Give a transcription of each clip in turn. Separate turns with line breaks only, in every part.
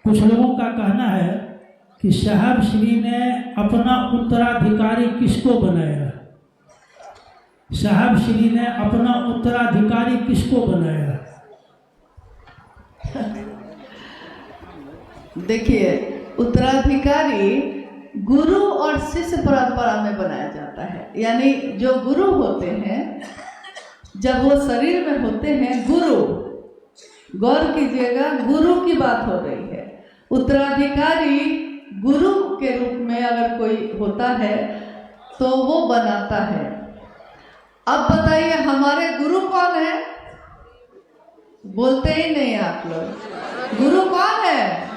कुछ लोगों का कहना है कि साहब श्री ने अपना उत्तराधिकारी किसको बनाया? साहब श्री ने अपना उत्तराधिकारी किसको बनाया?
देखिए, उत्तराधिकारी गुरु और शिष्य परंपरा में बनाया जाता है। यानी जो गुरु होते हैं, जब वो शरीर में होते हैं, गुरु, गौर कीजिएगा, गुरु की बात हो रही है। उत्तराधिकारी गुरु के रूप में अगर कोई होता है तो वो बनाता है। अब बताइए हमारे गुरु कौन है? बोलते ही नहीं आप लोग। गुरु कौन है?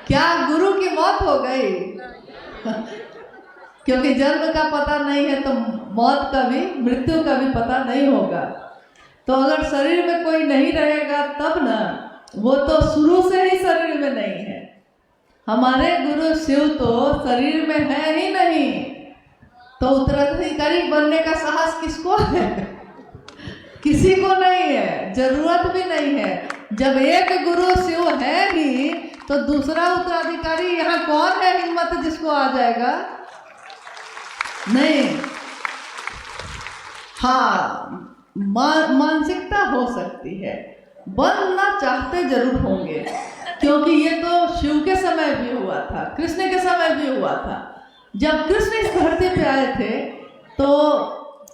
क्या गुरु की मौत हो गई? क्योंकि जन्म का पता नहीं है तो मौत का भी, मृत्यु का भी पता नहीं होगा। तो अगर शरीर में कोई नहीं रहेगा तब ना, वो तो शुरू से ही शरीर में नहीं है। हमारे गुरु शिव तो शरीर में है ही नहीं, तो उत्तराधिकारी बनने का साहस किसको है? किसी को नहीं है, जरूरत भी नहीं है। जब एक गुरु शिव है ही तो दूसरा उत्तराधिकारी यहाँ कौन है हिम्मत जिसको आ जाएगा? नहीं। हाँ, मानसिकता हो सकती है, बनना चाहते जरूर होंगे, क्योंकि ये तो शिव के समय भी हुआ था, कृष्ण के समय भी हुआ था। जब कृष्ण इस धरती पे आए थे तो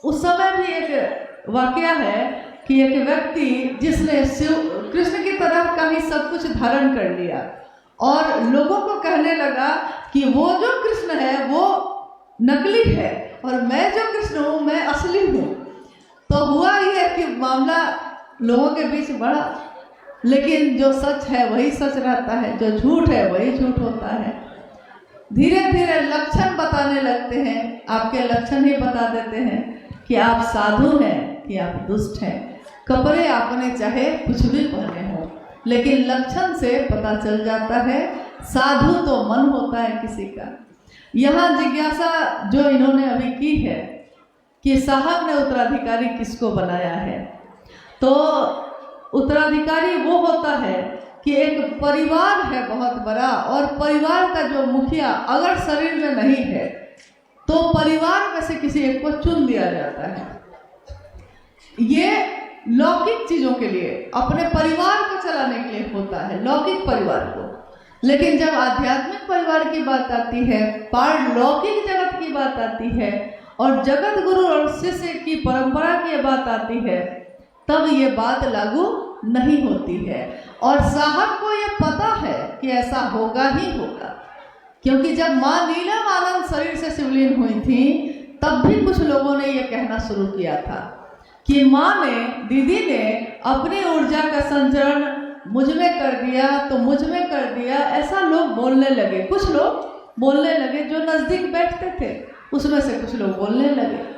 उस समय भी एक वाकया है कि एक व्यक्ति जिसने शिव कृष्ण की तरह का ही सब कुछ धारण कर लिया और लोगों को कहने लगा कि वो जो कृष्ण है वो नकली है और मैं जो कृष्ण हूँ मैं असली हूँ। तो हुआ ये कि मामला लोगों के बीच बढ़ा, लेकिन जो सच है वही सच रहता है, जो झूठ है वही झूठ होता है। धीरे धीरे लक्षण बताने लगते हैं, आपके लक्षण ही बता देते हैं कि आप साधु हैं कि आप दुष्ट हैं। कपड़े आपने चाहे कुछ भी पहने हो, लेकिन लक्षण से पता चल जाता है। साधु तो मन होता है किसी का। यहाँ जिज्ञासा जो इन्होंने अभी की है कि साहब ने उत्तराधिकारी किसको बनाया है, तो उत्तराधिकारी वो होता है कि एक परिवार है बहुत बड़ा, और परिवार का जो मुखिया अगर शरीर में नहीं है तो परिवार में से किसी एक को चुन दिया जाता है। ये लौकिक चीजों के लिए, अपने परिवार को चलाने के लिए होता है, लौकिक परिवार को। लेकिन जब आध्यात्मिक परिवार की बात आती है, पारलौकिक जगत की बात आती है और जगत गुरु और शिष्य की परंपरा की बात आती है, तब ये बात लागू नहीं होती है। और साहब को ये पता है कि ऐसा होगा ही होगा, क्योंकि जब माँ नीलम आनंद शरीर से शिवलीन हुई थी तब भी कुछ लोगों ने ये कहना शुरू किया था कि माँ ने, दीदी ने अपनी ऊर्जा का संचरण मुझ में कर दिया तो मुझ में कर दिया, ऐसा लोग बोलने लगे। कुछ लोग बोलने लगे, जो नजदीक बैठते थे उसमें से कुछ लोग बोलने लगे।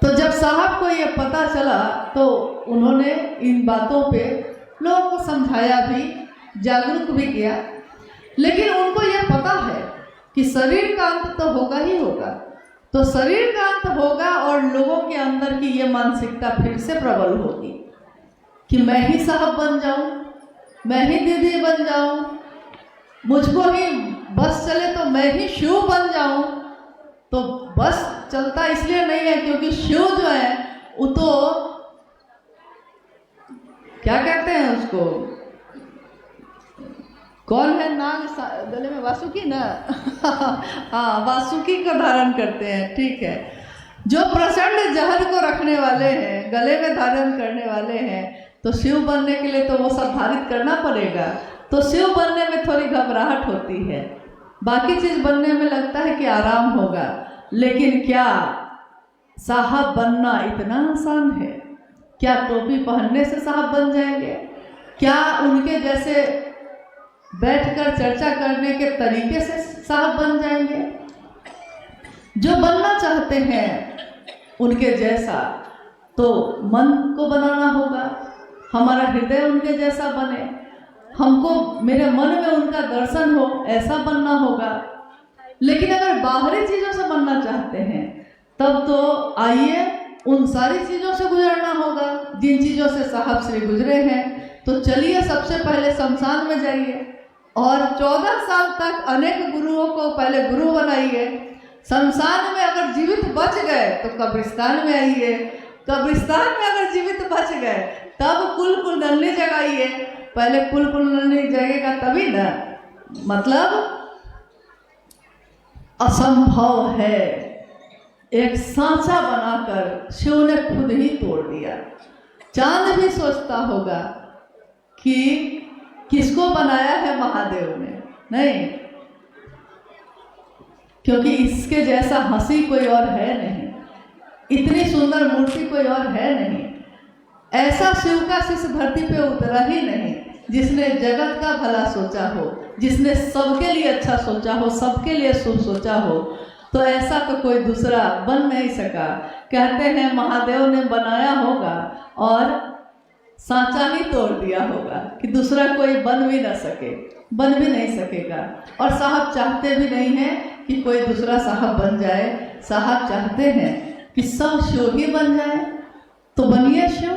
तो जब साहब को ये पता चला तो उन्होंने इन बातों पे लोगों को समझाया भी, जागरूक भी किया। लेकिन उनको ये पता है कि शरीर का अंत तो होगा ही होगा, तो शरीर का अंत होगा और लोगों के अंदर की ये मानसिकता फिर से प्रबल होगी कि मैं ही साहब बन जाऊं, मैं ही दीदी बन जाऊं, मुझको ही बस चले तो मैं ही शिव बन जाऊं। तो बस चलता इसलिए नहीं है क्योंकि शिव जो है वो तो क्या कहते हैं उसको, कौन है, नाग गले में वासुकी ना हाँ, वासुकी को धारण करते हैं, ठीक है। जो प्रचंड जहर को रखने वाले हैं, गले में धारण करने वाले हैं, तो शिव बनने के लिए तो वो सब धारित करना पड़ेगा। तो शिव बनने में थोड़ी घबराहट होती है, बाकी चीज बनने में लगता है कि आराम होगा। लेकिन क्या साहब बनना इतना आसान है? क्या टोपी पहनने से साहब बन जाएंगे? क्या उनके जैसे बैठकर चर्चा करने के तरीके से साहब बन जाएंगे? जो बनना चाहते हैं उनके जैसा तो मन को बनाना होगा, हमारा हृदय उनके जैसा बने, हमको मेरे मन में उनका दर्शन हो, ऐसा बनना होगा। लेकिन अगर बाहरी चीजों से बनना चाहते हैं तब तो आइए उन सारी चीजों से गुजरना होगा जिन चीजों से साहब श्री गुजरे हैं। तो चलिए सबसे पहले शमशान में जाइए और 14 साल तक अनेक गुरुओं को पहले गुरु बनाइए। शमशान में अगर जीवित बच गए तो कब्रिस्तान में आइए, कब्रिस्तान में अगर जीवित बच गए तब कुल कुंडलनी जगाइए। पहले कुल कुंडलनी जगेगा तभी ना, मतलब असंभव है। एक सांचा बनाकर शिव ने खुद ही तोड़ दिया। चांद भी सोचता होगा कि किसको बनाया है महादेव ने, नहीं, क्योंकि इसके जैसा हंसी कोई और है नहीं, इतनी सुंदर मूर्ति कोई और है नहीं। ऐसा शिव का शिष्य धरती पे उतरा ही नहीं जिसने जगत का भला सोचा हो, जिसने सबके लिए अच्छा सोचा हो, सबके लिए शुभ सोचा हो। तो ऐसा तो कोई दूसरा बन नहीं सका। कहते हैं महादेव ने बनाया होगा और सांचा ही तोड़ दिया होगा कि दूसरा कोई बन भी ना सके, बन भी नहीं सकेगा। और साहब चाहते भी नहीं हैं कि कोई दूसरा साहब बन जाए। साहब चाहते हैं कि सब शिव ही बन जाए। तो बनिए शिव,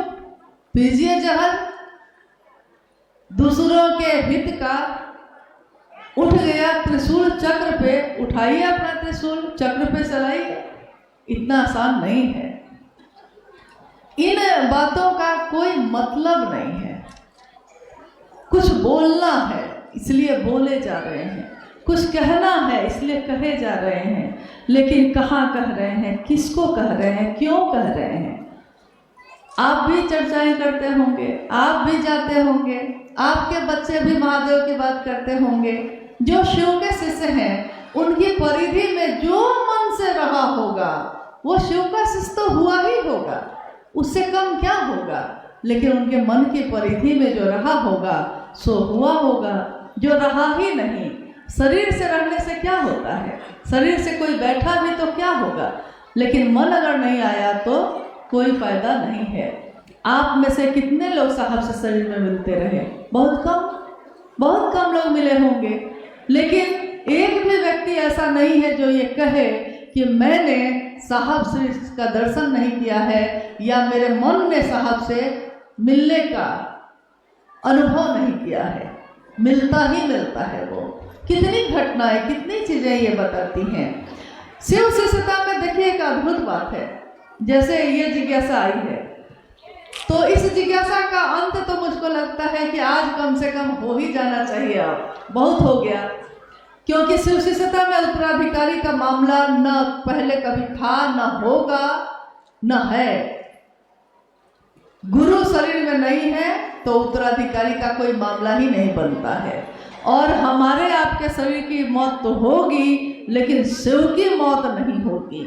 पीजिए जहर। दूसरों के हित का उठ गया त्रिशूल चक्र पे, उठाइए अपना त्रिशूल, चक्र पे चलाइए। इतना आसान नहीं है। इन बातों का कोई मतलब नहीं है। कुछ बोलना है इसलिए बोले जा रहे हैं, कुछ कहना है इसलिए कहे जा रहे हैं, लेकिन कहाँ कह रहे हैं, किसको कह रहे हैं, क्यों कह रहे हैं। आप भी चर्चाएं करते होंगे, आप भी जाते होंगे, आपके बच्चे भी महादेव की बात करते होंगे। जो शिव के शिष्य हैं उनकी परिधि में जो मन से रहा होगा वो शिव का शिष्य तो हुआ ही होगा, उससे कम क्या होगा। लेकिन उनके मन की परिधि में जो रहा होगा सो हुआ होगा। जो रहा ही नहीं, शरीर से रहने से क्या होता है, शरीर से कोई बैठा भी तो क्या होगा, लेकिन मन अगर नहीं आया तो कोई फायदा नहीं है। आप में से कितने लोग साहब से शरीर में मिलते रहे? बहुत कम लोग मिले होंगे। लेकिन एक भी व्यक्ति ऐसा नहीं है जो ये कहे कि मैंने साहब से का दर्शन नहीं किया है या मेरे मन ने साहब से मिलने का अनुभव नहीं किया है। मिलता ही मिलता है वो। कितनी घटनाएं, कितनी चीजें ये बताती हैं। शिव शिष्यता में देखिए एक अद्भुत बात है। जैसे ये जिज्ञासा आई है तो इस जिज्ञासा का अंत तो मुझको लगता है कि आज कम से कम हो ही जाना चाहिए। अब बहुत हो गया, क्योंकि शिव शिष्यता में उत्तराधिकारी का मामला न पहले कभी था, न होगा, न है। गुरु शरीर में नहीं है तो उत्तराधिकारी का कोई मामला ही नहीं बनता है। और हमारे आपके शरीर की मौत तो होगी लेकिन शिव की मौत नहीं होगी।